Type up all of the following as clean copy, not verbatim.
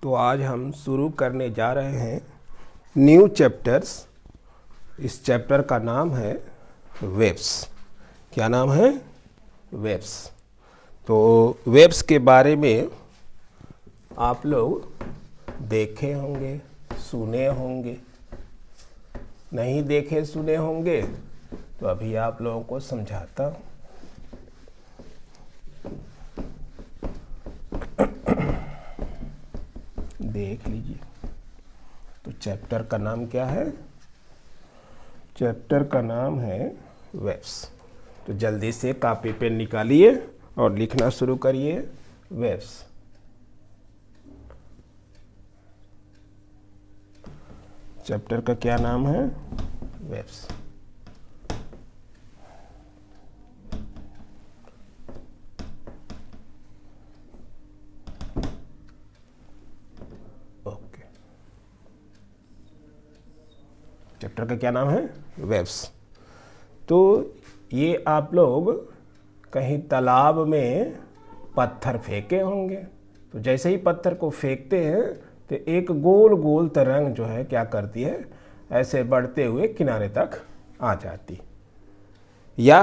तो आज हम शुरू करने जा रहे हैं न्यू चैप्टर्स। इस चैप्टर का नाम है वेव्स। क्या नाम है? वेव्स। तो वेव्स के बारे में आप लोग देखे होंगे, सुने होंगे। नहीं देखे सुने होंगे तो अभी आप लोगों को समझाता हूँ। देख लीजिए। तो चैप्टर का नाम क्या है? चैप्टर का नाम है वेव्स। तो जल्दी से कॉपी पेन निकालिए और लिखना शुरू करिए। वेव्स। चैप्टर का क्या नाम है? वेव्स। ओके। चैप्टर का क्या नाम है? वेव्स। तो ये आप लोग कहीं तालाब में पत्थर फेंके होंगे। तो जैसे ही पत्थर को फेंकते हैं तो एक गोल गोल तरंग जो है क्या करती है, ऐसे बढ़ते हुए किनारे तक आ जाती। या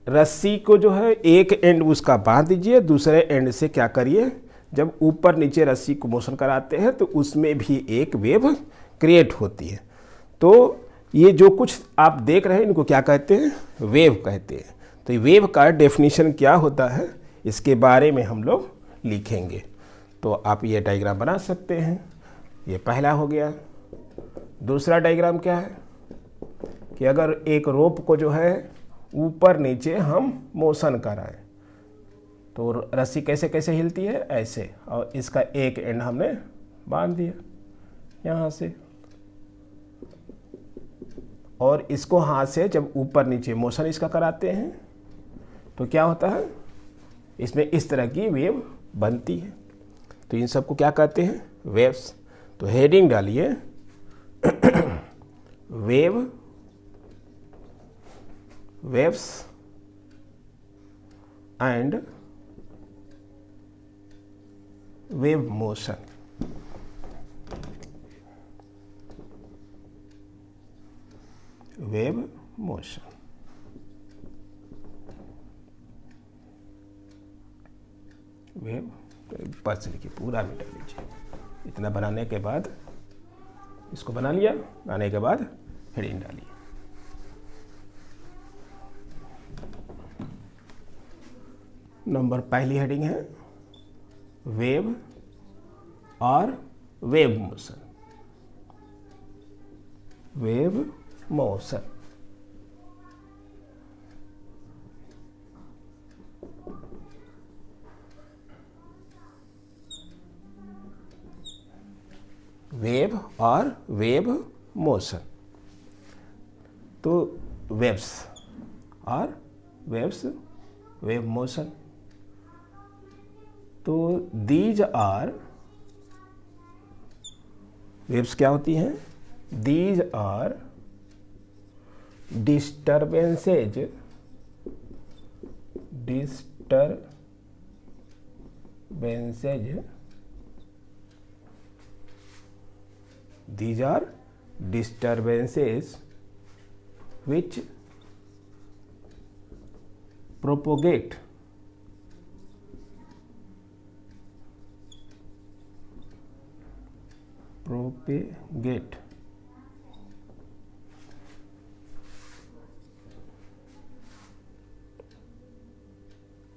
रस्सी को जो है एक एंड उसका बांध दीजिए, दूसरे एंड से क्या करिए, जब ऊपर नीचे रस्सी को मोशन कराते हैं तो उसमें भी एक वेव क्रिएट होती है। तो ये जो कुछ आप देख रहे हैं इनको क्या कहते हैं? वेव कहते हैं। तो ये वेव का डेफिनेशन क्या होता है इसके बारे में हम लोग लिखेंगे। तो आप ये डायग्राम बना सकते हैं। ये पहला हो गया। दूसरा डायग्राम क्या है कि अगर एक रोप को जो है ऊपर नीचे हम मोशन कराएं तो रस्सी कैसे कैसे हिलती है, ऐसे। और इसका एक एंड हमने बांध दिया यहाँ से, और इसको हाथ से जब ऊपर नीचे मोशन इसका कराते हैं तो क्या होता है, इसमें इस तरह की वेव बनती है। तो इन सबको क्या कहते हैं? वेव्स। तो हेडिंग डालिए wave, waves and wave motion. Wave motion. Wave पर से लिखिए, पूरा मिटा लीजिए। इतना बनाने के बाद इसको बना लिया, बनाने के बाद हेडिंग डालिए। नंबर पहली हेडिंग है वेव और wave motion. Wave motion. Wave और वेव मोशन। तो वेव्स और वेव्स, वेव मोशन। तो दीज आर, वेव्स क्या होती हैं? These are disturbances these are disturbances which propagate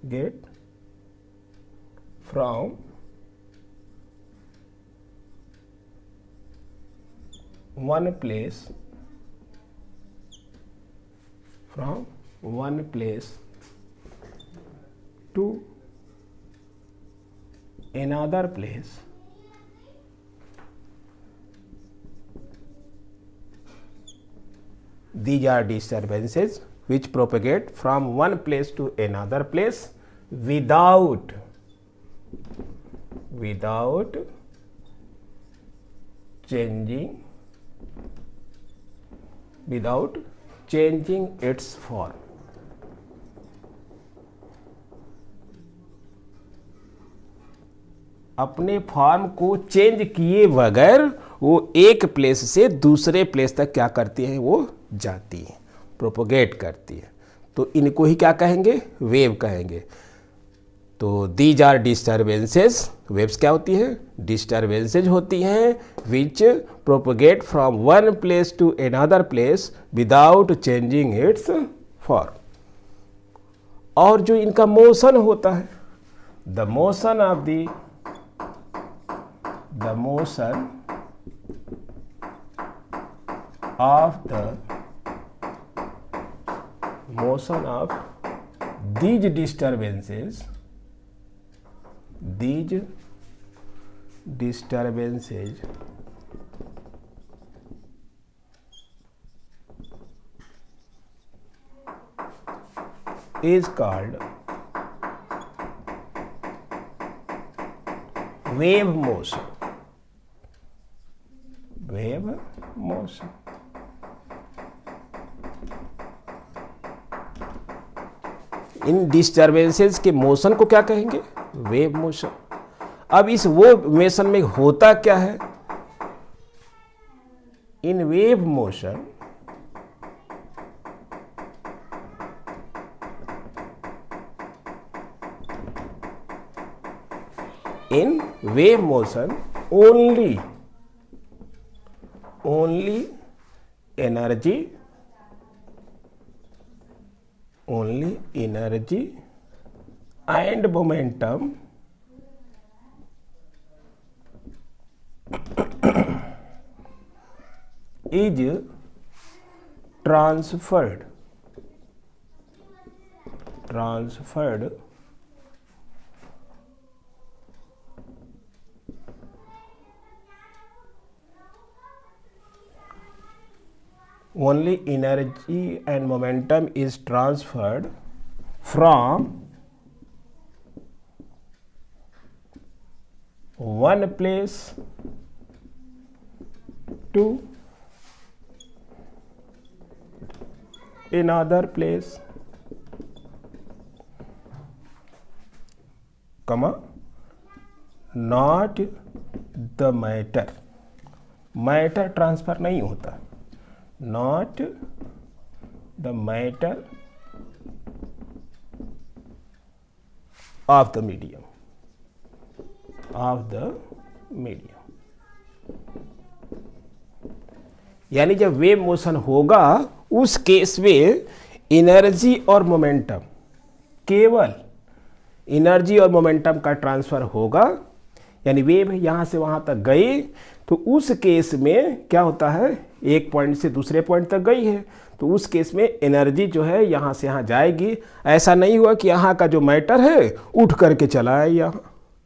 get from one place to another place these are disturbances which propagate from one place to another place without changing its form. अपने form को change किए बगैर वो एक place से दूसरे place तक क्या करती है, वो जाती है, प्रोपोगेट करती है। तो इनको ही क्या कहेंगे, वेव कहेंगे। तो दीज आर डिस्टर्बेंसेस, वेव्स क्या होती हैं, डिस्टर्बेंसेज होती हैं which propagate from one place to another place without changing its form. और जो इनका मोशन होता है, the motion of the motion of these disturbances is called wave motion. Wave motion. In disturbances के मोशन को क्या कहेंगे, वेव मोशन। अब इस वो मोशन में होता क्या है, in wave motion only energy and momentum is transferred only energy and momentum is transferred from one place to another place, comma, not the matter transfer नहीं होता, not the matter of the medium, यानी जब wave motion होगा उस case में energy और momentum, केवल energy और मोमेंटम का ट्रांसफर होगा। यानी वेव यहाँ से वहाँ तक गई तो उस केस में क्या होता है, एक पॉइंट से दूसरे पॉइंट तक गई है तो उस केस में एनर्जी जो है यहाँ से यहाँ जाएगी। ऐसा नहीं हुआ कि यहाँ का जो मैटर है उठ करके चला है यहाँ,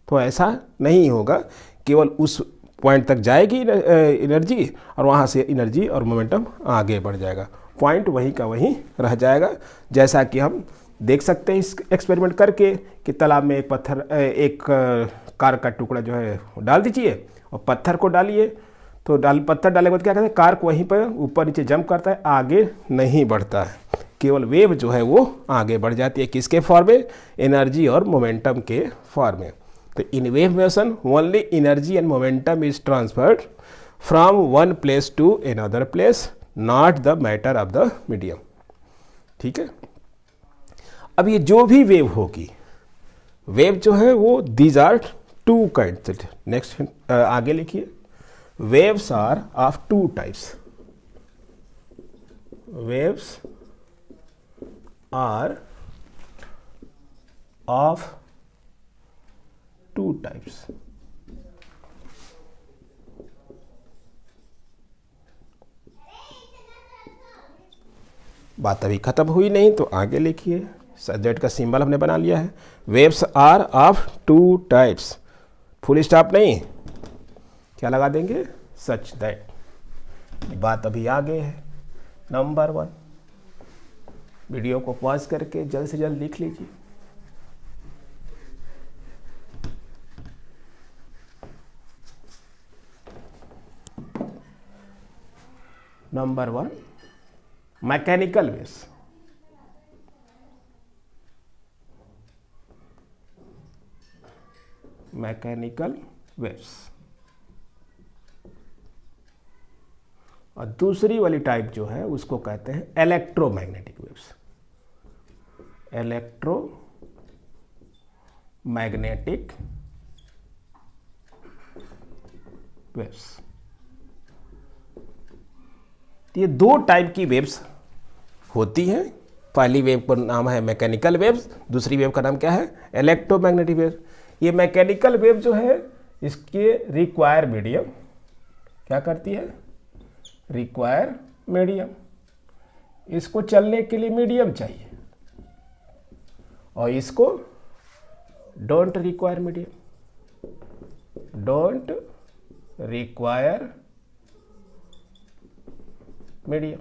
तो ऐसा नहीं होगा, केवल उस पॉइंट तक जाएगी एनर्जी और वहाँ से एनर्जी और मोमेंटम आगे बढ़ जाएगा, पॉइंट वहीं का वहीं रह जाएगा। जैसा कि हम देख सकते हैं इस एक्सपेरिमेंट करके कि तालाब में एक कार का टुकड़ा जो है डाल दीजिए और पत्थर को डालिए, तो पत्थर डालने के बाद क्या कहते हैं, कार को वहीं पर ऊपर नीचे जंप करता है, आगे नहीं बढ़ता है, केवल वेव जो है वो आगे बढ़ जाती है। किसके फॉर्म में, एनर्जी और मोमेंटम के फॉर्म में। तो in wave motion only energy and momentum is transferred from one place to another place, not the matter of the medium. ठीक है, अब ये जो भी वेव होगी, वेव जो है वो these are two kind. Next आगे लिखिए, waves are of two types, waves are of two types. बात अभी खत्म हुई नहीं तो आगे लिखिए, सब्जेक्ट का सिंबल हमने बना लिया है। Waves are of two types, full stop नहीं, क्या लगा देंगे, सच दैट। बात अभी आगे है। नंबर 1, वीडियो को पॉज करके जल्द से जल्द लिख लीजिए। Number 1, mechanical waves. Mechanical waves. और दूसरी वाली टाइप जो है उसको कहते हैं इलेक्ट्रोमैग्नेटिक वेव्स। Electromagnetic waves. ये दो टाइप की वेव्स होती हैं। पहली वेव का नाम है मैकेनिकल वेव्स, दूसरी वेव का नाम क्या है? Electromagnetic wave. ये मैकेनिकल वेव जो है इसके रिक्वायर मीडियम क्या करती है? Require medium. इसको चलने के लिए मीडियम चाहिए और इसको don't require medium, don't require medium.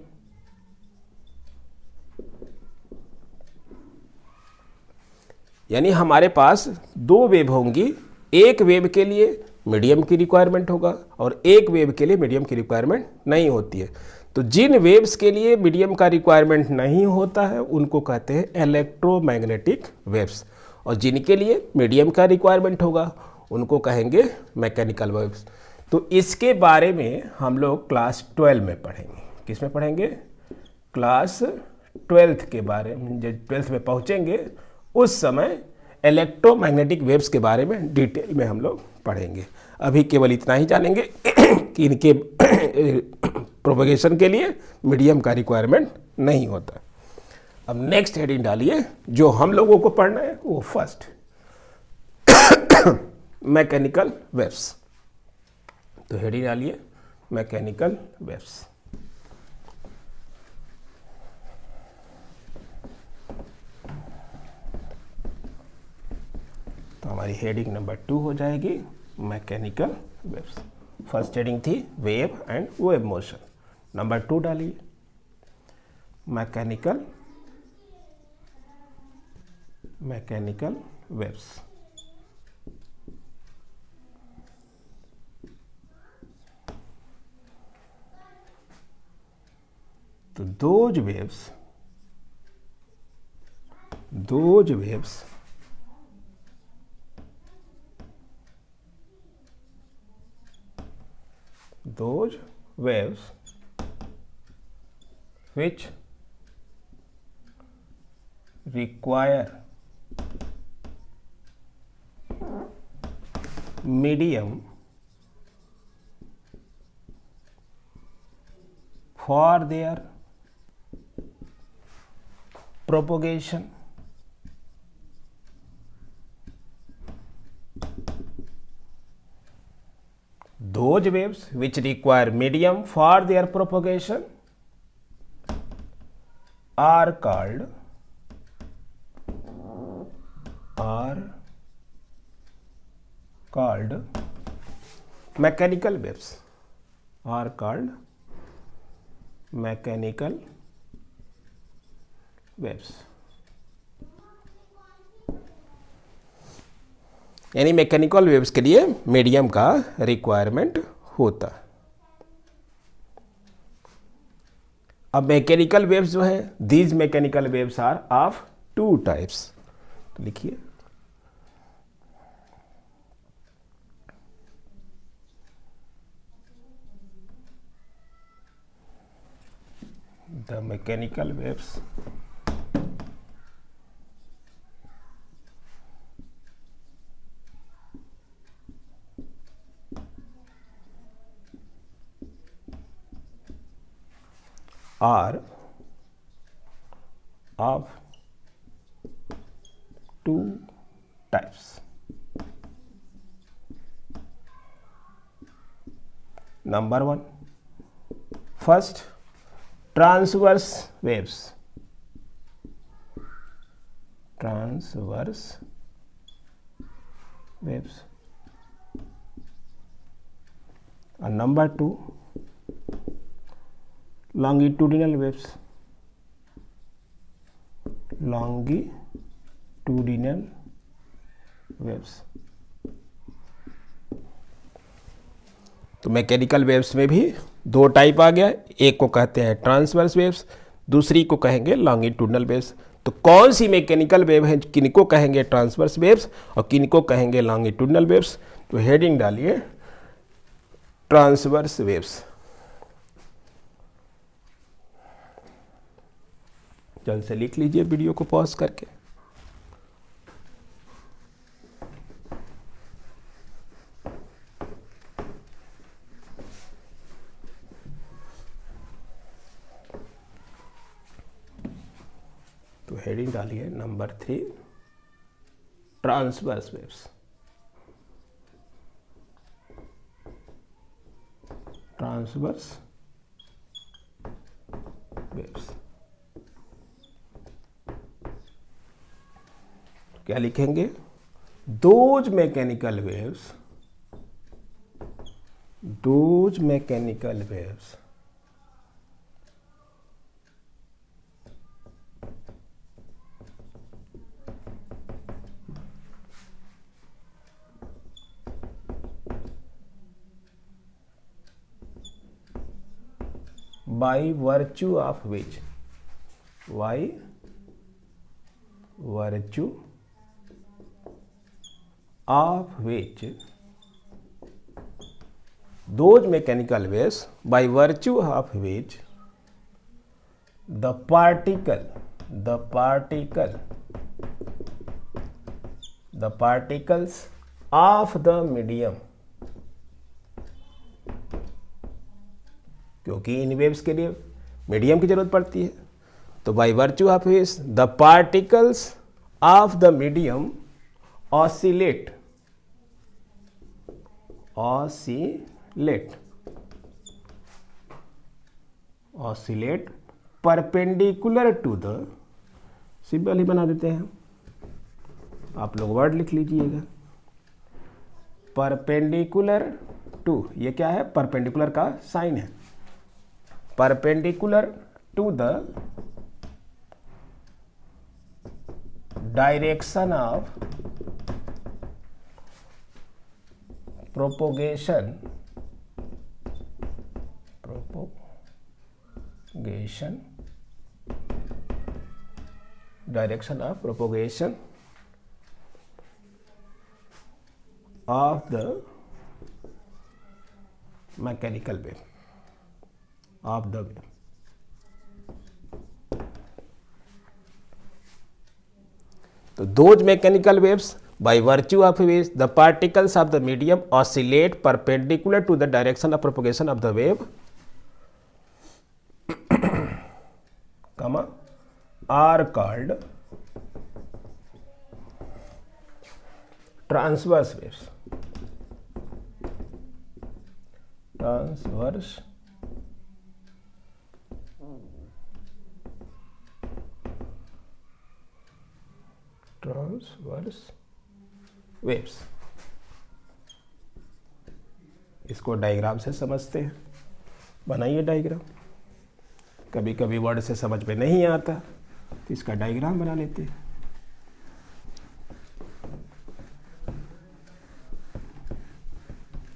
यानी हमारे पास दो वेव होंगी, एक वेव के लिए मीडियम की रिक्वायरमेंट होगा और एक वेव के लिए मीडियम की रिक्वायरमेंट नहीं होती है। तो जिन वेव्स के लिए मीडियम का रिक्वायरमेंट नहीं होता है उनको कहते हैं इलेक्ट्रोमैग्नेटिक वेव्स, और जिनके लिए मीडियम का रिक्वायरमेंट होगा उनको कहेंगे मैकेनिकल वेव्स। तो इसके बारे में हम लोग क्लास 12 में पढ़ेंगे। किस में पढ़ेंगे? क्लास 12 के बारे में। जब 12th में पहुंचेंगे उस समय इलेक्ट्रोमैग्नेटिक वेव्स के बारे में डिटेल में हम लोग पढ़ेंगे। अभी केवल इतना ही जानेंगे कि इनके प्रोपगेशन के लिए मीडियम का रिक्वायरमेंट नहीं होता। अब नेक्स्ट हेडिंग डालिए, जो हम लोगों को पढ़ना है वो फर्स्ट मैकेनिकल वेव्स। तो हेडिंग डालिए मैकेनिकल वेव्स। तो हमारी हेडिंग नंबर 2 हो जाएगी मैकेनिकल वेव्स। फर्स्ट हेडिंग थी wave and wave motion. Number 2 डालिए मैकेनिकल वेव्स। तो those waves which require medium for their propagation, those waves which require medium for their propagation are called mechanical waves, are called mechanical waves। यानी mechanical waves के लिए medium का requirement होता है। अब mechanical waves जो है, these mechanical waves are of 2 types. तो लिखिए the mechanical waves are of 2 types। Number 1, first transverse waves। And number 2, longitudinal waves। तो मैकेनिकल वेव्स में भी 2 टाइप आ गया। एक को कहते हैं ट्रांसवर्स वेव्स, दूसरी को कहेंगे लॉन्गिट्यूडनल वेव्स। तो कौन सी मैकेनिकल वेव है, किनको कहेंगे ट्रांसवर्स वेव्स और किनको कहेंगे लॉन्गिट्यूडनल वेव्स। तो हेडिंग डालिए ट्रांसवर्स वेव्स। जल्द से लिख लीजिए वीडियो को पॉज करके। तो हेडिंग डालिए number 3 transverse waves. Transverse waves क्या लिखेंगे? Those mechanical waves by virtue of which those mechanical waves by virtue of which the particles of the medium, क्योंकि इन वेव्स के लिए मीडियम की जरूरत पड़ती है, तो by virtue of which the particles of the medium oscillate perpendicular to the, simple ही बना देते हैं, आप लोग वर्ड लिख लीजिएगा, परपेंडिकुलर टू, ये क्या है? परपेंडिकुलर का साइन है, perpendicular to the direction of propagation direction of propagation of the mechanical wave of the wave. So those mechanical waves by virtue of which the particles of the medium oscillate perpendicular to the direction of propagation of the wave, are called transverse waves. Transverse waves. इसको diagram से समझते हैं, बनाइए diagram. कभी कभी word से समझ में नहीं आता तो इसका डायग्राम बना लेते हैं।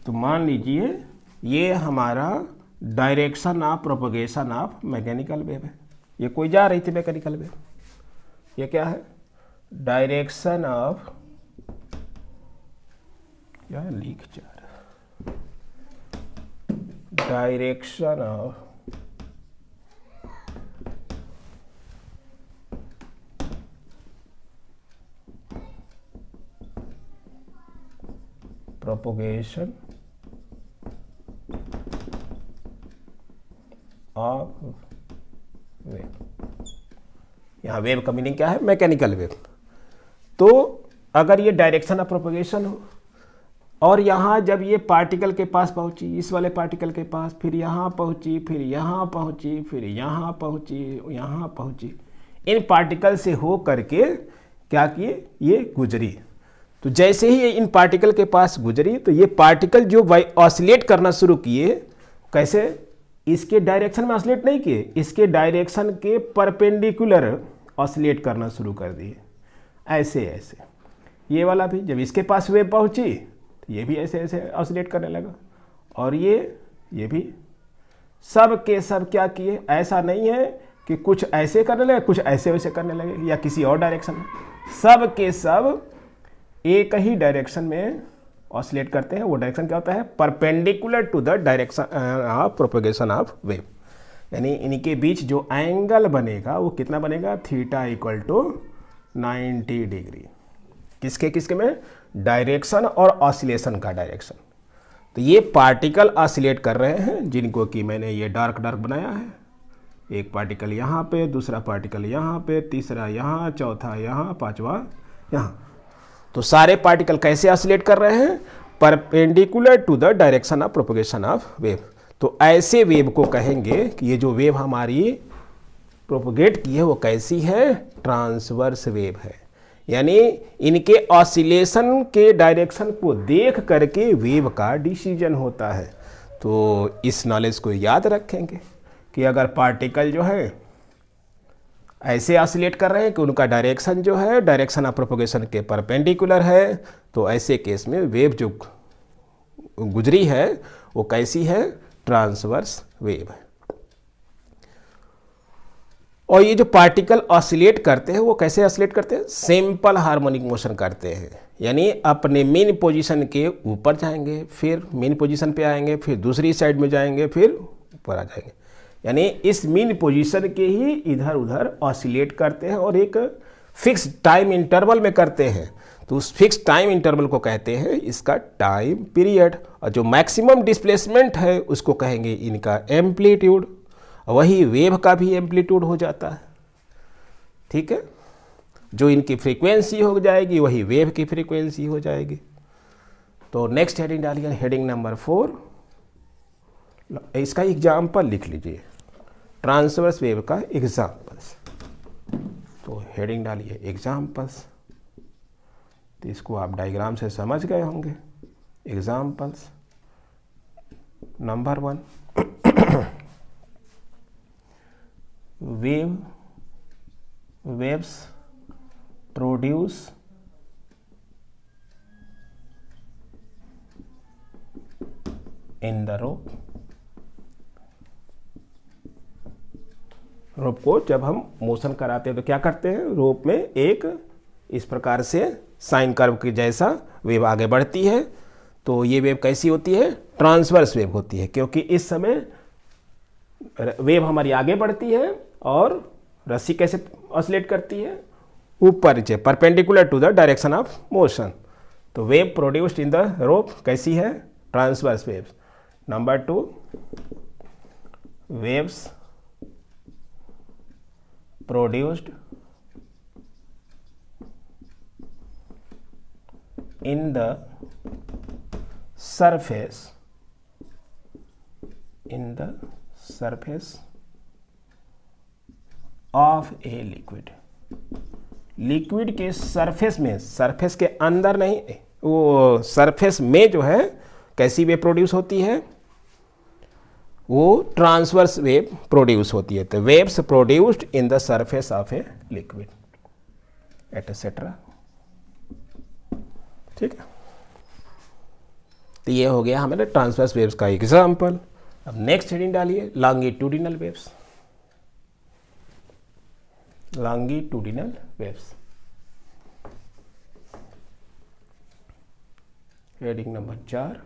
तो मान लीजिए ये हमारा direction of propagation of mechanical wave है। ये कोई जा रही थी मैकेनिकल वेव, ये क्या है? डायरेक्शन ऑफ, क्या लिख जा रहा, direction of propagation of wave. यहां वेव का मीनिंग क्या है? Mechanical wave. तो अगर ये डायरेक्शन ऑफ प्रोपगेशन हो और यहाँ जब ये पार्टिकल के पास पहुँची, इस वाले पार्टिकल के पास, फिर यहाँ पहुँची, फिर यहाँ पहुँची, फिर यहाँ पहुँची, यहाँ पहुँची, इन पार्टिकल से हो करके क्या किए? ये गुजरी। तो जैसे ही ये इन पार्टिकल के पास गुजरी तो ये पार्टिकल जो ऑसिलेट करना शुरू किए, कैसे? इसके डायरेक्शन में ऑसिलेट नहीं किए, इसके डायरेक्शन के परपेंडिकुलर ऑसिलेट करना शुरू कर दिए। ऐसे ऐसे ये वाला भी जब इसके पास वेव पहुंची तो ये भी ऐसे ऐसे ऑसिलेट करने लगा, और ये भी सब के सब क्या किए? ऐसा नहीं है कि कुछ ऐसे करने लगे, कुछ ऐसे वैसे करने लगे, या किसी और डायरेक्शन में। सब के सब एक ही डायरेक्शन में ऑसिलेट करते हैं। वो डायरेक्शन क्या होता है? Perpendicular to the direction of propagation of wave. यानी इनके बीच जो एंगल बनेगा वो कितना बनेगा? Theta equal to 90 degree. किसके किसके में? डायरेक्शन और ऑसिलेशन का डायरेक्शन। तो ये पार्टिकल ऑसिलेट कर रहे हैं, जिनको कि मैंने ये डार्क डार्क बनाया है। एक पार्टिकल यहाँ पे, दूसरा पार्टिकल यहाँ पे, तीसरा यहाँ, चौथा यहाँ, पांचवा यहाँ। तो सारे पार्टिकल कैसे ऑसिलेट कर रहे हैं? Perpendicular to the direction of propagation of wave. तो ऐसे वेव को कहेंगे कि ये जो वेव हमारी प्रोपगेट की है वो कैसी है? ट्रांसवर्स वेव है। यानी इनके ऑसिलेशन के डायरेक्शन को देख करके वेव का डिसीजन होता है। तो इस नॉलेज को याद रखेंगे कि अगर पार्टिकल जो है ऐसे ऑसिलेट कर रहे हैं कि उनका डायरेक्शन जो है डायरेक्शन ऑफ प्रोपगेशन के परपेंडिकुलर है, तो ऐसे केस में वेव जो गुजरी है वो कैसी है? ट्रांसवर्स वेव है। और ये जो पार्टिकल ऑसिलेट करते हैं वो कैसे ऑसिलेट करते हैं? सिंपल हार्मोनिक मोशन करते हैं। यानी अपने मेन पोजीशन के ऊपर जाएंगे, फिर मेन पोजीशन पे आएंगे, फिर दूसरी साइड में जाएंगे, फिर ऊपर आ जाएंगे। यानी इस मेन पोजीशन के ही इधर उधर ऑसिलेट करते हैं और एक फिक्स टाइम इंटरवल में करते हैं। तो उस फिक्स टाइम इंटरवल को कहते हैं इसका टाइम पीरियड। और जो मैक्सिमम डिस्प्लेसमेंट है उसको कहेंगे इनका एम्पलीट्यूड। वही वेव का भी एम्पलीट्यूड हो जाता है। ठीक है, जो इनकी फ्रीक्वेंसी हो जाएगी वही वेव की फ्रीक्वेंसी हो जाएगी। तो नेक्स्ट हेडिंग डालिए, हेडिंग नंबर 4। इसका एग्जाम्पल लिख लीजिए, ट्रांसवर्स वेव का एग्जाम्पल्स। तो हेडिंग डालिए एग्जाम्पल्स। तो इसको आप डायग्राम से समझ गए होंगे। Examples number 1, waves produce in the rope। रोप को जब हम मोशन कराते हैं तो क्या करते हैं? रोप में एक इस प्रकार से साइन कर्व के जैसा वेव आगे बढ़ती है। तो ये वेव कैसी होती है? ट्रांसवर्स वेव होती है, क्योंकि इस समय वेव हमारी आगे बढ़ती है और रस्सी कैसे ऑसिलेट करती है? ऊपर नीचे, perpendicular to the direction of motion. तो wave produced in the rope कैसी है? Transverse waves. Number 2, waves produced in the surface of a liquid. Liquid के सरफेस में, सरफेस के अंदर नहीं, वो सरफेस में जो है कैसी वेव प्रोड्यूस होती है? वो ट्रांसवर्स वेव प्रोड्यूस होती है। तो waves produced in the surface of a liquid etcetera. ठीक है, तो ये हो गया हमारे ट्रांसवर्स वेव्स का एग्जाम्पल। अब नेक्स्ट हेडिंग डालिए, longitudinal waves. Longitudinal waves, heading number 4,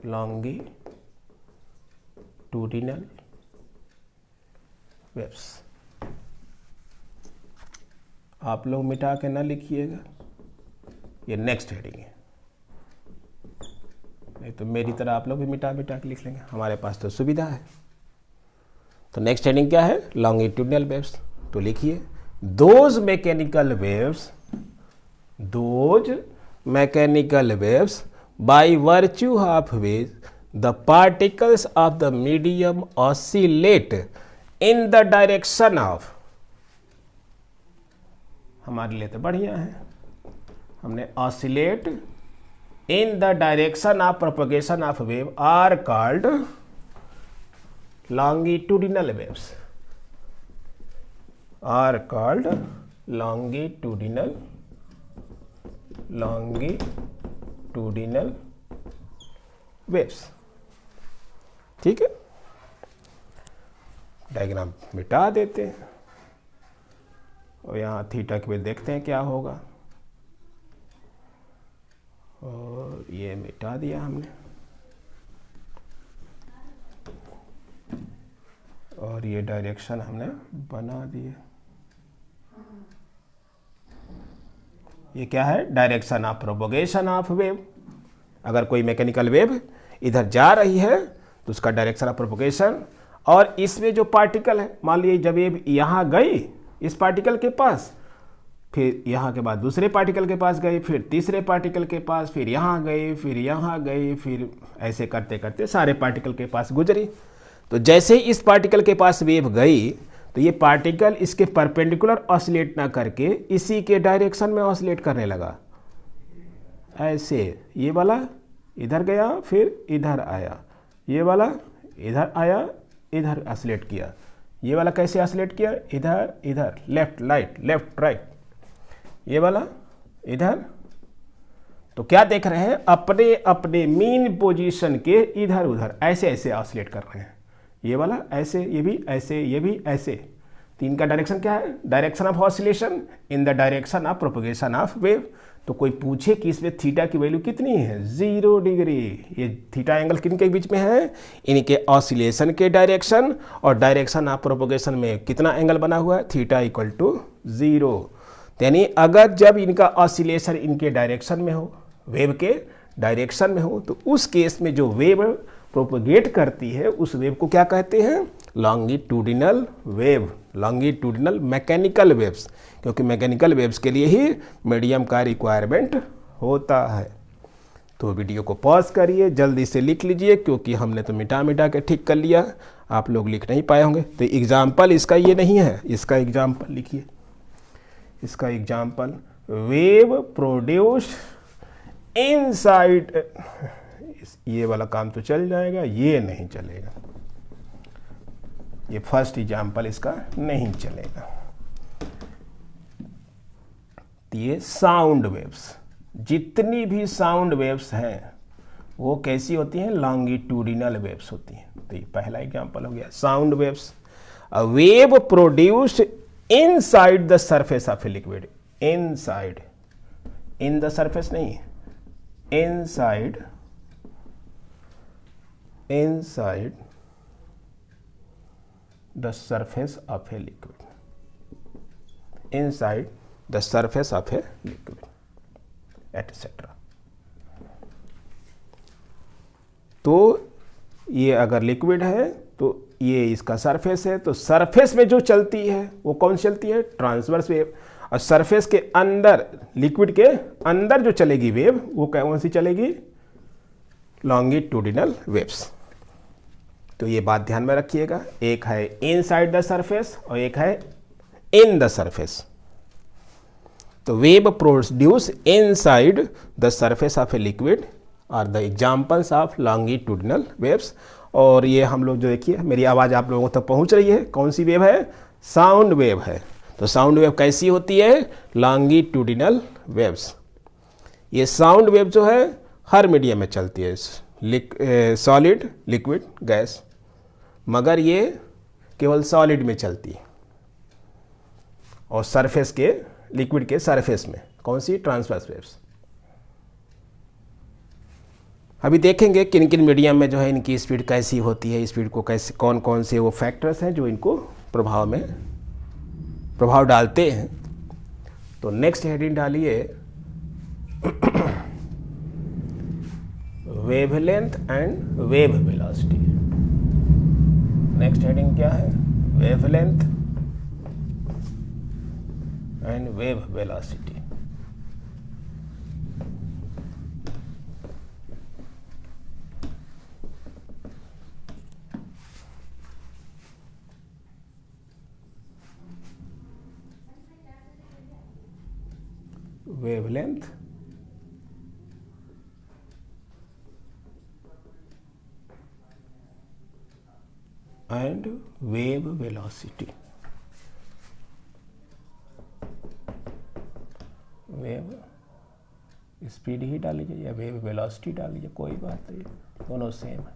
longitudinal waves. आप लोग मिटा के ना लिखिएगा, ये नेक्स्ट हेडिंग है। नहीं तो मेरी तरह आप लोग भी मिटा मिटा के लिख लेंगे, हमारे पास तो सुविधा है। तो नेक्स्ट हेडिंग क्या है? Longitudinal waves. तो लिखिए, those mechanical waves bye virtue of which the particles of the medium oscillate in the direction of, हमारे लिए तो बढ़िया है, हमने oscillate in the direction of propagation of wave are called longitudinal waves, are called longitudinal waves। ठीक है, diagram मिटा देते हैं और यहाँ थीटा के लिए देखते हैं क्या होगा, और ये मिटा दिया हमने, और ये डायरेक्शन हमने बना दिए। ये क्या है? Direction of propagation of wave. अगर कोई मैकेनिकल वेव इधर जा रही है तो उसका डायरेक्शन ऑफ प्रोपगेशन, और इसमें जो पार्टिकल है, मान लीजिए जब वेव यहाँ गई इस पार्टिकल के पास, फिर यहाँ के बाद दूसरे पार्टिकल के पास गई, फिर तीसरे पार्टिकल के पास, फिर यहाँ गई, फिर यहाँ गई, फिर ऐसे करते करते सारे पार्टिकल के पास गुजरी। तो जैसे ही इस पार्टिकल के पास वेव गई तो ये पार्टिकल इसके परपेंडिकुलर ऑसिलेट ना करके इसी के डायरेक्शन में ऑसिलेट करने लगा। ऐसे ये वाला इधर गया, फिर इधर आया, ये वाला इधर आया, इधर ऑसिलेट किया, ये वाला कैसे ऑसिलेट किया? इधर इधर, लेफ्ट राइट, लेफ्ट राइट, ये वाला इधर। तो क्या देख रहे हैं? अपने अपने मीन पोजीशन के इधर उधर ऐसे ऐसे ऑसिलेट कर रहे हैं। ये वाला ऐसे, ये भी ऐसे, ये भी ऐसे। तीन का डायरेक्शन क्या है? Direction of oscillation in the direction of propagation of wave. तो कोई पूछे कि इसमें थीटा की वैल्यू कितनी है? 0 डिग्री। ये थीटा एंगल किन के बीच में है? इनके ऑसिलेशन के डायरेक्शन और डायरेक्शन ऑफ प्रोपगेशन में कितना एंगल बना हुआ है? Theta equal to 0। यानी अगर जब इनका ऑसिलेशन इनके डायरेक्शन में हो, वेव के डायरेक्शन में हो, तो उस केस में जो वेव प्रोपगेट करती है उस वेव को क्या कहते हैं? Longitudinal wave, longitudinal mechanical waves, क्योंकि मैकेनिकल वेव्स के लिए ही मीडियम का रिक्वायरमेंट होता है। तो वीडियो को पॉज करिए, जल्दी से लिख लीजिए, क्योंकि हमने तो मिटा मिटा के ठीक कर लिया, आप लोग लिख नहीं पाए होंगे। तो एग्जाम्पल इसका ये नहीं है, इसका एग्जाम्पल लिखिए। इसका एग्जाम्पल, वेव प्रोड्यूस इनसाइड, ये वाला काम तो चल जाएगा, ये नहीं चलेगा, ये फर्स्ट एग्जाम्पल इसका नहीं चलेगा। ये साउंड वेव्स, जितनी भी साउंड वेव्स हैं वो कैसी होती हैं? लॉन्गिट्यूडिनल वेव्स होती हैं। तो ये पहला एग्जाम्पल हो गया, sound waves. A wave produced inside the surface of a liquid, inside, in the surface नहीं, inside, inside the surface of a liquid, inside the surface of a liquid, etc. तो ये अगर लिक्विड है तो ये इसका सरफेस है, तो सरफेस में जो चलती है वो कौन सी चलती है? Transverse wave. और सरफेस के अंदर, लिक्विड के अंदर जो चलेगी वेव वो कौन सी चलेगी? Longitudinal waves. तो ये बात ध्यान में रखिएगा, एक है इनसाइड द सरफेस और एक है इन द सरफेस। तो wave produce inside the surface of a liquid are the examples of longitudinal waves. और ये हम लोग जो देखिए, मेरी आवाज़ आप लोगों तक पहुंच रही है, कौन सी वेव है? साउंड वेव है। तो साउंड वेव कैसी होती है? Longitudinal waves. ये साउंड वेव जो है हर मीडियम में चलती है, सॉलिड, लिक्विड, गैस, मगर ये केवल सॉलिड में चलती है। और सरफेस के, लिक्विड के सरफेस में कौन सी? Transverse waves. अभी देखेंगे किन किन मीडियम में जो है इनकी स्पीड कैसी होती है, स्पीड को कैसे, कौन कौन से वो फैक्टर्स हैं जो इनको प्रभाव डालते हैं। तो नेक्स्ट हेडिंग डालिए wavelength and wave velocity. Next heading क्या है? Wavelength and wave velocity. Wavelength and wave velocity. Wave speed ही डाल लीजिए या वेव वेलोसिटी डाल लीजिए, कोई बात नहीं, दोनों सेम है।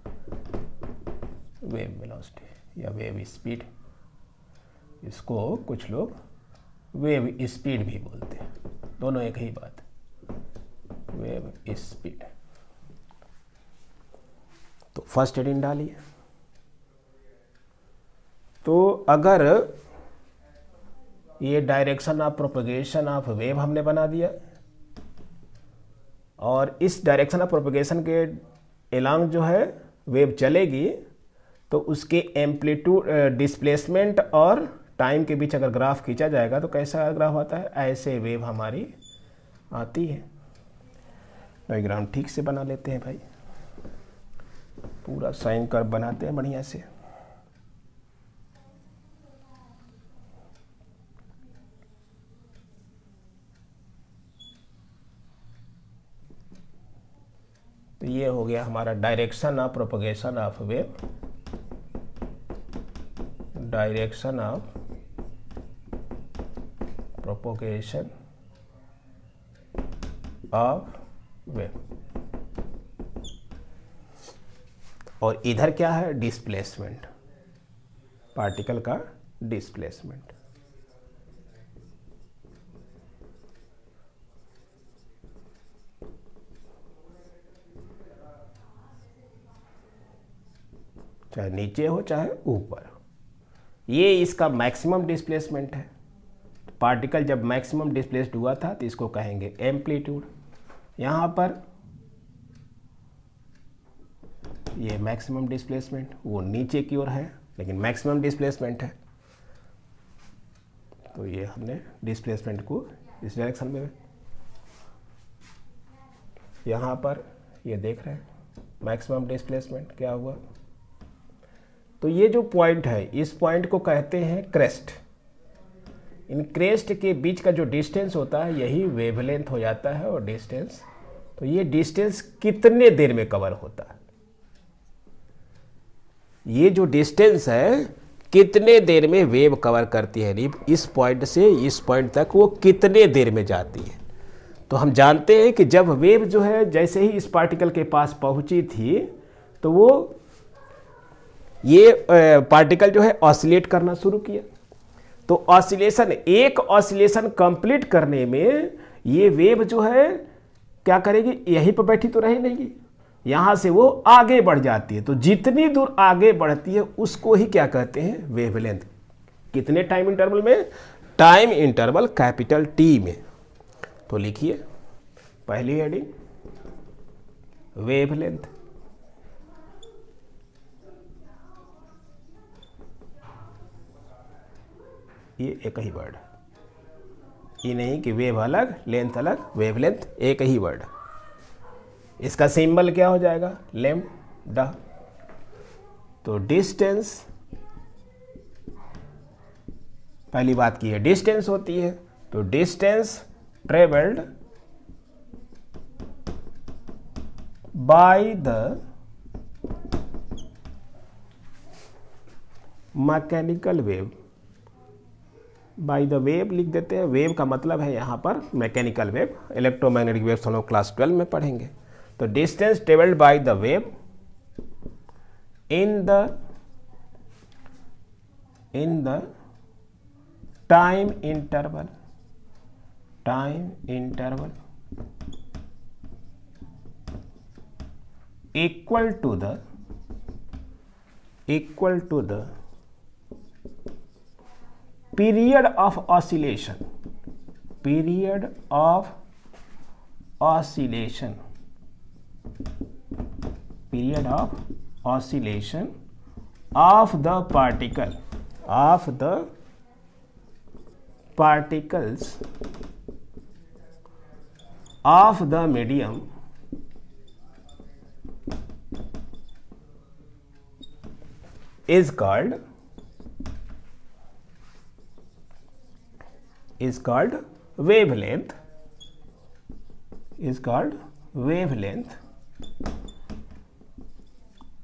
वेव वेलोसिटी या वेव स्पीड। इसको कुछ लोग वेव स्पीड भी बोलते हैं, दोनों एक ही बात, वेव स्पीड। तो फर्स्ट हेडिंग डालिए। तो अगर ये direction of propagation of wave हमने बना दिया, और इस डायरेक्शन ऑफ प्रोपगेशन के एलॉन्ग जो है वेव चलेगी, तो उसके एम्पलीट्यूड, डिस्प्लेसमेंट और टाइम के बीच अगर ग्राफ खींचा जाएगा तो कैसा ग्राफ आता है, ऐसे वेव हमारी आती है। डायग्राम ठीक से बना लेते हैं भाई, पूरा साइन कर्व बनाते हैं बढ़िया से। तो ये हो गया हमारा direction of propagation of wave, direction of propagation of wave. और इधर क्या है, डिस्प्लेसमेंट, पार्टिकल का डिस्प्लेसमेंट। चाहे नीचे हो चाहे ऊपर, ये इसका मैक्सिमम डिस्प्लेसमेंट है। पार्टिकल जब मैक्सिमम डिस्प्लेस्ड हुआ था तो इसको कहेंगे एम्पलीट्यूड। यहाँ पर ये मैक्सिमम डिस्प्लेसमेंट, वो नीचे की ओर है लेकिन मैक्सिमम डिस्प्लेसमेंट है, तो ये हमने डिस्प्लेसमेंट को इस डायरेक्शन में। यहाँ पर ये देख रहे हैं मैक्सिमम डिस्प्लेसमेंट क्या हुआ। तो ये जो पॉइंट है, इस पॉइंट को कहते हैं क्रेस्ट। इन क्रेस्ट के बीच का जो डिस्टेंस होता है यही वेवलेंथ हो जाता है। और डिस्टेंस, तो ये डिस्टेंस कितने देर में कवर होता है, ये जो डिस्टेंस है कितने देर में वेव कवर करती है, इस पॉइंट से इस पॉइंट तक वो कितने देर में जाती है। तो हम जानते हैं कि जब वेव जो है जैसे ही इस पार्टिकल के पास पहुंची थी तो वो ये पार्टिकल जो है ऑसिलेट करना शुरू किया। तो ऑसिलेशन, एक ऑसिलेशन कंप्लीट करने में ये वेव जो है क्या करेगी, यहीं पर बैठी तो रही नहीं, यहाँ से वो आगे बढ़ जाती है। तो जितनी दूर आगे बढ़ती है उसको ही क्या कहते हैं, वेवलेंथ। कितने टाइम इंटरवल में, टाइम इंटरवल कैपिटल टी में। तो लिखिए पहली हेडिंग वेवलेंथ। ये एक ही वर्ड, ये नहीं कि वेव अलग लेंथ अलग, वेवलेंथ एक ही वर्ड। इसका सिंबल क्या हो जाएगा, लैम्डा। तो डिस्टेंस, पहली बात की है डिस्टेंस होती है, तो distance travelled by the mechanical wave. Bye the wave लिख देते हैं, वेव का मतलब है यहाँ पर मैकेनिकल वेव, इलेक्ट्रोमैग्नेटिक वेव हम लोग क्लास 12 में पढ़ेंगे। तो distance travelled by the wave in the time interval equal to the period of oscillation of the particles of the medium is called wavelength,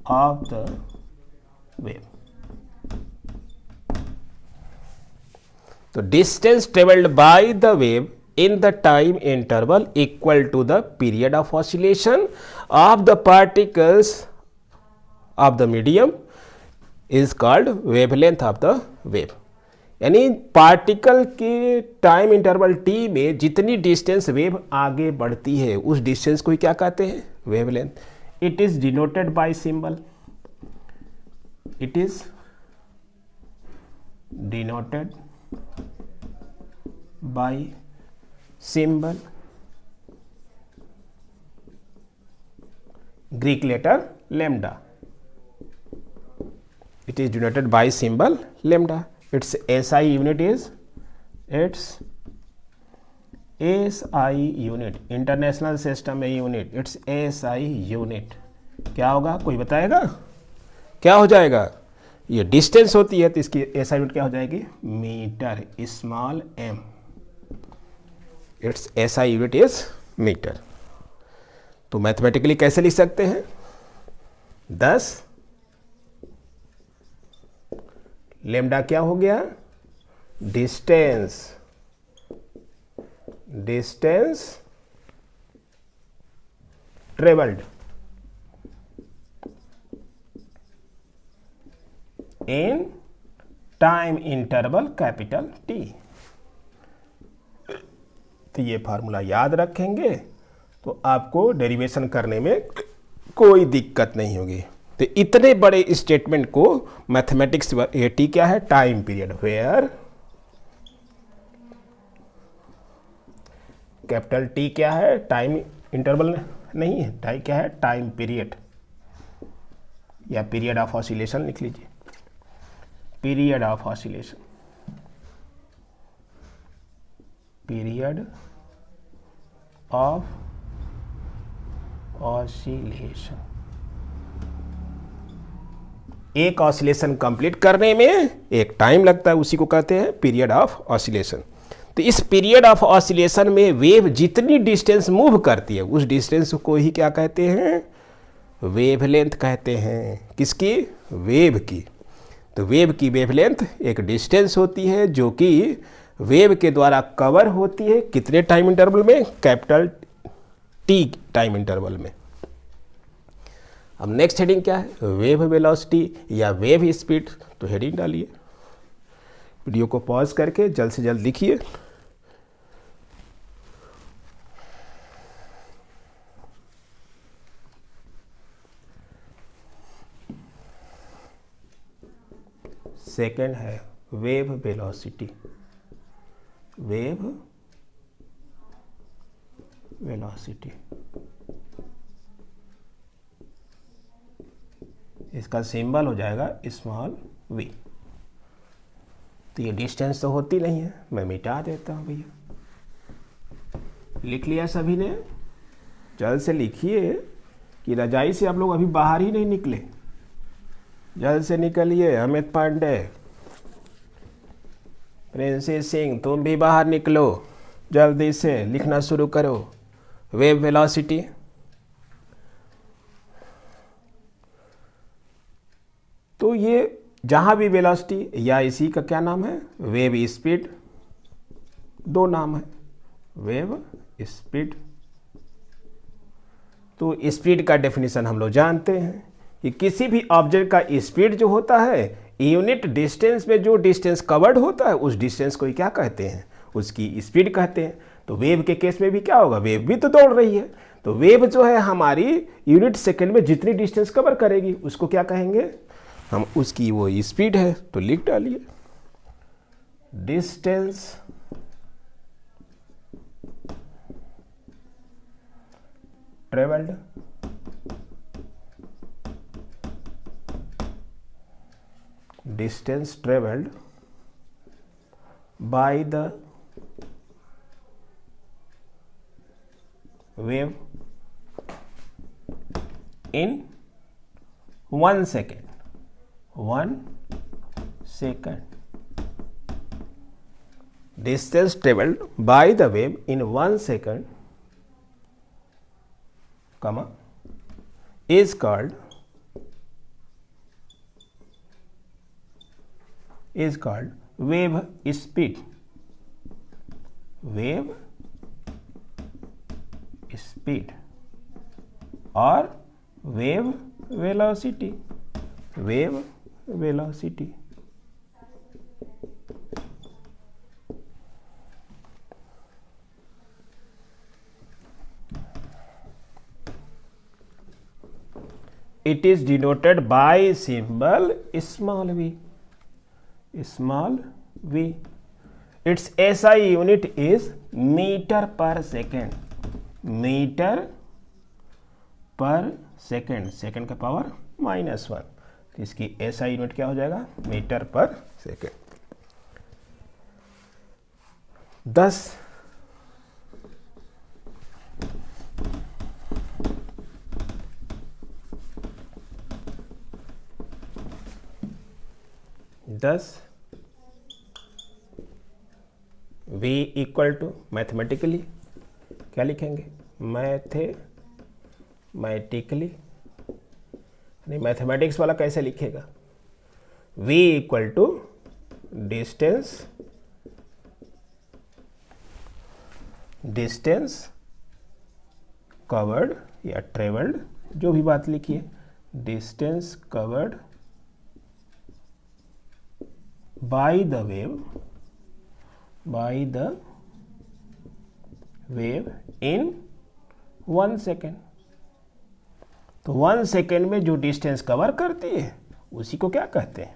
of the wave. तो distance traveled by the wave in the time interval equal to the period of oscillation of the particles of the medium is called wavelength of the wave. यानी particle के time interval t में जितनी distance wave आगे बढ़ती है उस distance को ही क्या कहते हैं, wavelength. It is denoted by symbol, it is denoted by symbol, Greek letter lambda. It is denoted by symbol lambda. Its SI unit is international system में यूनिट, इट्स SI यूनिट क्या होगा, कोई बताएगा क्या हो जाएगा? ये डिस्टेंस होती है तो इसकी SI यूनिट क्या हो जाएगी, metre, small m। It's SI unit is metre. तो मैथमेटिकली कैसे लिख सकते हैं, 10 लेम्डा क्या हो गया, distance travelled in time interval capital T। तो ये फार्मूला याद रखेंगे तो आपको डेरिवेशन करने में कोई दिक्कत नहीं होगी। तो इतने बड़े स्टेटमेंट को मैथमेटिक्स T क्या है, time period, where capital T क्या है, टाइम इंटरवल नहीं है, टाइम क्या है, टाइम पीरियड या पीरियड ऑफ ऑसिलेशन लिख लीजिए, period of oscillation, period of oscillation. एक ऑसिलेशन कंप्लीट करने में एक टाइम लगता है, उसी को कहते हैं पीरियड ऑफ ऑसिलेशन। तो इस पीरियड ऑफ ऑसिलेशन में वेव जितनी डिस्टेंस मूव करती है उस डिस्टेंस को ही क्या कहते हैं, वेवलेंथ कहते हैं। किसकी, वेव की। तो वेव की वेवलेंथ एक डिस्टेंस होती है जो कि वेव के द्वारा कवर होती है कितने टाइम इंटरवल में, कैपिटल T टाइम इंटरवल में। अब नेक्स्ट हेडिंग क्या है, वेव वेलोसिटी या वेव स्पीड। तो हेडिंग डालिए, वीडियो को पॉज करके जल्द से जल्द लिखिए। सेकंड है वेव वेलोसिटी, वेव वेलोसिटी। इसका सिंबल हो जाएगा स्मॉल v। तो ये डिस्टेंस तो होती नहीं है, मैं मिटा देता हूँ भैया। लिख लिया सभी ने, जल्द से लिखिए कि रजाई से आप लोग अभी बाहर ही नहीं निकले, जल्द से निकलिए। अमित पांडे, प्रिंसेस सिंह, तुम भी बाहर निकलो, जल्दी से लिखना शुरू करो। वेव वेलोसिटी, तो ये जहां भी वेलोसिटी या इसी का क्या नाम है, वेव स्पीड, दो नाम है, वेव स्पीड। तो स्पीड का डेफिनेशन हम लोग जानते हैं कि किसी भी ऑब्जेक्ट का स्पीड जो होता है यूनिट डिस्टेंस में जो डिस्टेंस कवर्ड होता है उस डिस्टेंस को ही क्या कहते हैं, उसकी स्पीड कहते हैं। तो वेव के केस में भी क्या होगा, वेव भी तो दौड़ रही है, तो वेव जो है हमारी यूनिट सेकेंड में जितनी डिस्टेंस कवर करेगी उसको क्या कहेंगे हम, उसकी वो स्पीड है। तो लिख डालिए, distance travelled distance traveled by the wave in 1 second. 1 second. Distance traveled by the wave in 1 second, comma, is called wave speed. Wave speed or wave velocity. Wave velocity. it is denoted by symbol small v. Small v. Its SI unit is meter per second. Metre per second, second का power -1, तो इसकी SI unit क्या हो जाएगा? Metre per second. 10 V equal to mathematically क्या लिखेंगे? Mathematically, नहीं mathematics वाला कैसे लिखेगा? V equal to distance covered या ट्रेवल्ड, जो भी बात लिखी है, distance covered by the wave in 1 second. तो 1 सेकेंड में जो डिस्टेंस कवर करती है उसी को क्या कहते हैं?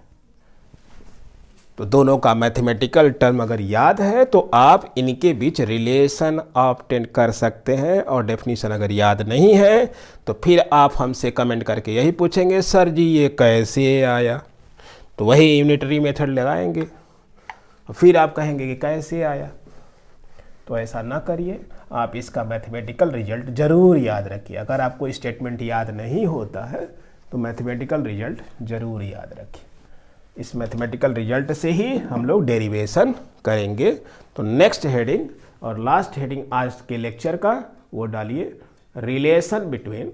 तो दोनों का मैथमेटिकल टर्म अगर याद है तो आप इनके बीच रिलेशन ऑब्टेन कर सकते हैं, और डेफिनेशन अगर याद नहीं है तो फिर आप हमसे कमेंट करके यही पूछेंगे, सर जी ये कैसे आया? तो वही यूनिटरी मेथड लगाएंगे और फिर आप कहेंगे कि कैसे आया। तो ऐसा ना करिए, आप इसका मैथमेटिकल रिजल्ट ज़रूर याद रखिए। अगर आपको स्टेटमेंट याद नहीं होता है तो मैथमेटिकल रिजल्ट ज़रूर याद रखिए। इस मैथमेटिकल रिजल्ट से ही हम लोग डेरिवेशन करेंगे। तो नेक्स्ट हेडिंग और लास्ट हेडिंग आज के लेक्चर का वो डालिए, relation between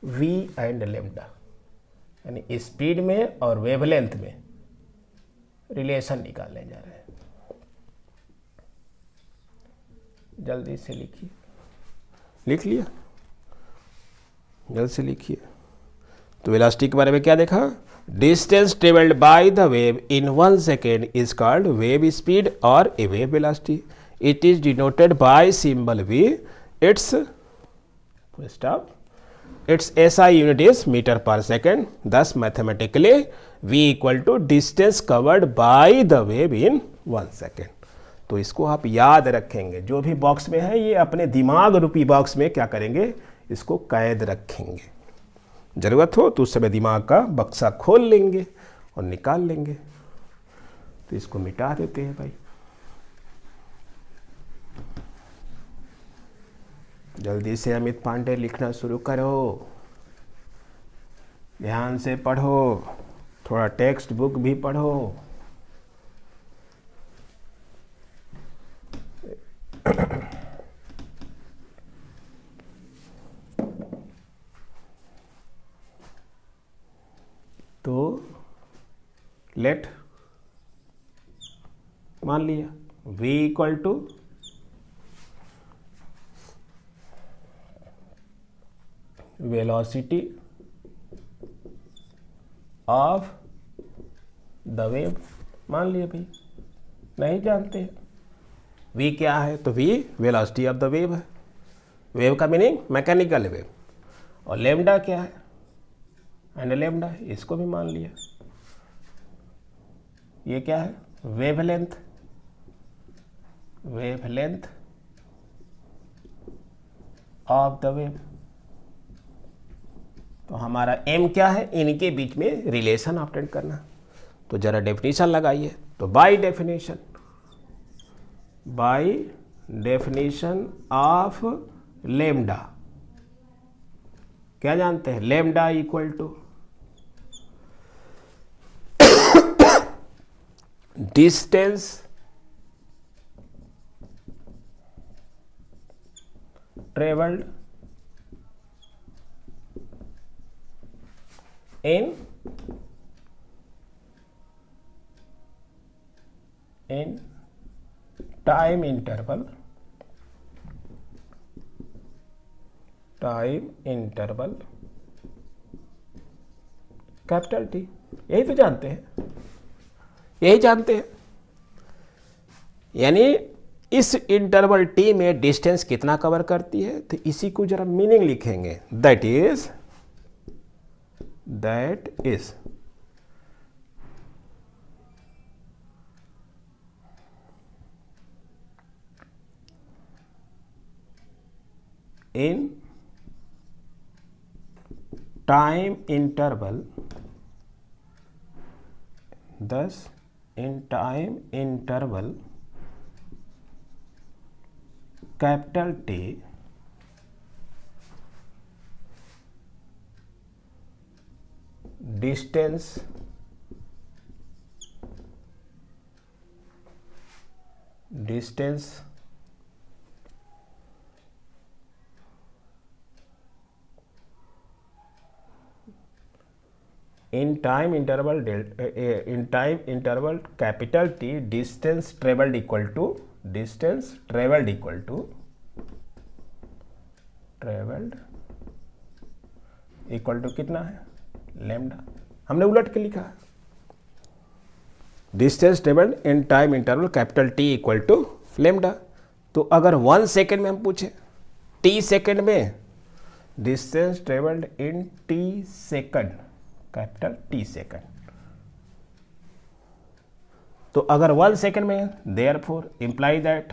v and lambda, यानी स्पीड में और वेवलेंथ में रिलेशन निकालने जा रहे हैं। जल्दी से लिखिए, लिख लिया? जल्दी से लिखिए। तो वेलोसिटी के बारे में क्या देखा? Distance travelled by the wave in 1 second is called wave speed और a wave velocity. It is denoted by symbol v. Its SI unit is meter per second. Thus mathematically v equal to distance covered by the wave in 1 second. तो इसको आप याद रखेंगे, जो भी box में है ये अपने दिमाग रूपी बॉक्स में क्या करेंगे? इसको कैद रखेंगे। ज़रूरत हो तो उस समय दिमाग का बक्सा खोल लेंगे और निकाल लेंगे। तो इसको मिटा देते हैं भाई। जल्दी से अमित पांडे लिखना शुरू करो, ध्यान से पढ़ो, थोड़ा टेक्स्ट बुक भी पढ़ो। तो लेट मान लिया v equal to velocity of the wave मान लिया भाई। नहीं जानते v क्या है? तो v velocity of the wave है। वेव का मीनिंग मैकेनिकल वेव। और लेम्डा क्या है? एंड लेम्डा, इसको भी मान लिया। ये क्या है? Wavelength. Wavelength of the wave. तो हमारा एम क्या है? इनके बीच में रिलेशन ऑब्टेन करना। तो जरा डेफिनेशन लगाइए। तो बाय डेफिनेशन ऑफ लेम्डा क्या जानते हैं? Lambda equal to distance travelled in time interval capital T। यही तो जानते हैं, यही जानते हैं। यानी इस इंटरवल टी में डिस्टेंस कितना कवर करती है, तो इसी को जरा मीनिंग लिखेंगे, that is in time interval, thus in time interval capital T distance in time interval capital T distance traveled equal to कितना है, लैम्डा। हमने उलट के लिखा है, distance travelled in time interval capital T equal to lambda. तो अगर 1 second में हम पूछे, टी सेकेंड में, distance travelled in T second, capital T second. तो अगर 1 सेकेंड में, therefore imply that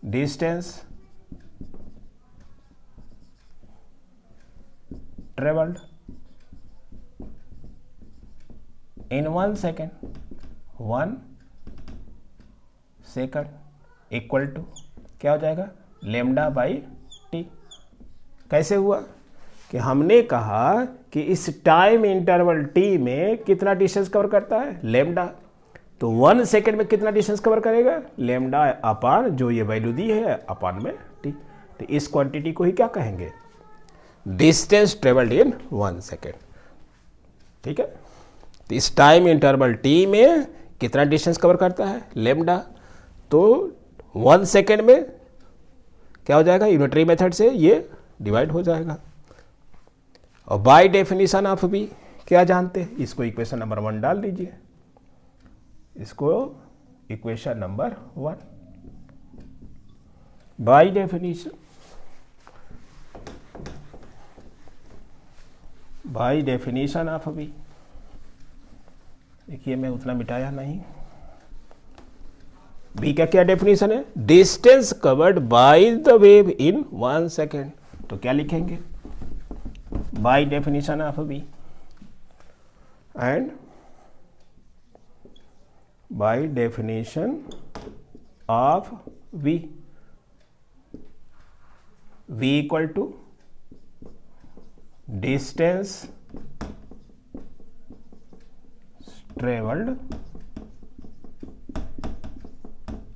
distance travelled in 1 second, 1 second equal to क्या हो जाएगा, लैम्डा बाई टी। कैसे हुआ कि हमने कहा कि इस टाइम इंटरवल टी में कितना डिस्टेंस कवर करता है, लैम्डा। तो 1 सेकेंड में कितना डिस्टेंस कवर करेगा, लैम्डा अपान जो ये वैल्यू दी है अपान में टी। तो इस क्वांटिटी को ही क्या कहेंगे, डिस्टेंस ट्रेवल्ड इन 1 सेकेंड। ठीक है, तो इस टाइम इंटरवल टी में कितना डिस्टेंस कवर करता है, लैम्डा। तो 1 सेकेंड में क्या हो जाएगा, यूनिटरी मेथड से ये डिवाइड हो जाएगा। और बाय डेफिनेशन ऑफ बी क्या जानते हैं, इसको इक्वेशन नंबर 1 डाल दीजिए, इसको equation number 1। By definition of B, देखिए मैं उतना मिटाया नहीं। बी का क्या डेफिनेशन है, distance covered by the wave in 1 second. तो क्या लिखेंगे, by definition of B, and by definition of v, v equal to distance travelled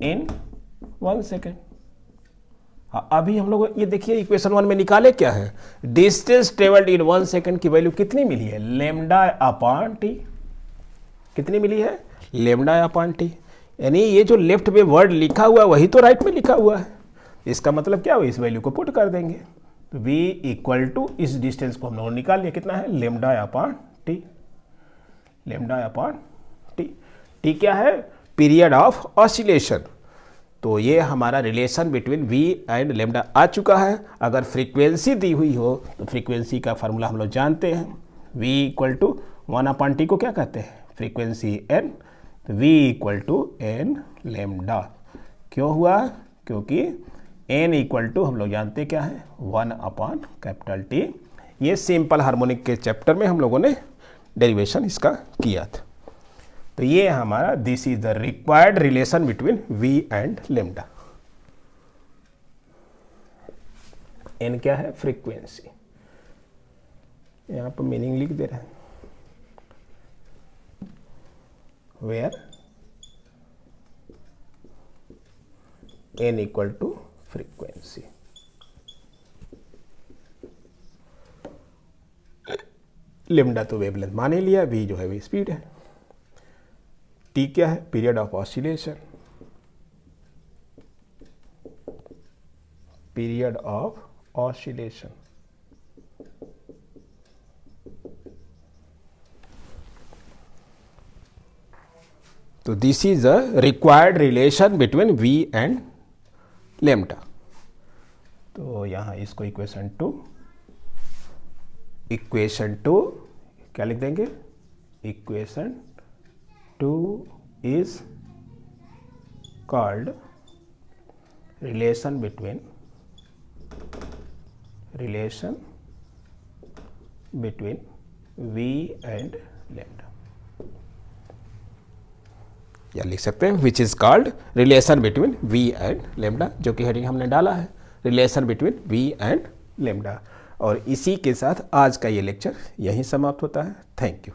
in 1 second. अभी हम लोग ये देखिए इक्वेशन 1 में निकाले क्या है, डिस्टेंस ट्रेवल्ड इन 1 सेकेंड की वैल्यू कितनी मिली है, लैम्डा अपान टी। कितनी मिली है, लैम्डा अपान टी। यानी ये जो लेफ्ट में वर्ड लिखा हुआ है वही तो राइट में लिखा हुआ है। इसका मतलब क्या हुआ, इस वैल्यू को पुट कर देंगे। तो v इक्वल टू इस डिस्टेंस को हम लोग निकाल लिया, कितना है, lambda upon T. Lambda upon T, T क्या है, पीरियड ऑफ ऑसिलेशन। तो ये हमारा relation between v and lambda आ चुका है। अगर फ्रीक्वेंसी दी हुई हो तो फ्रीक्वेंसी का फार्मूला हम लोग जानते हैं, v equal to 1 upon T को क्या कहते हैं, फ्रीक्वेंसी n। तो v equal to n lambda. क्यों हुआ, क्योंकि n इक्वल टू हम लोग जानते क्या है, 1 अपान कैपिटल टी। ये सिंपल हार्मोनिक के चैप्टर में हम लोगों ने डेरिवेशन इसका किया था। तो ये हमारा this is the required relation between v and lambda. n क्या है, फ्रीक्वेंसी। यहां पर मीनिंग लिख दे रहे हैं, where n equal to frequency. Lambda तो वेवलेंथ मान ही लिया, v जो है वो स्पीड है, t क्या है, period of oscillation. Period of oscillation, तो this is a required relation between V and lambda. तो यहाँ इसको इक्वेशन टू क्या लिख देंगे, equation 2 is called relation between V and lambda, या लिख सकते हैं which is called relation between V and lambda, जो कि हेडिंग हमने डाला है, relation between V and lambda. और इसी के साथ आज का ये लेक्चर यहीं समाप्त होता है। Thank you.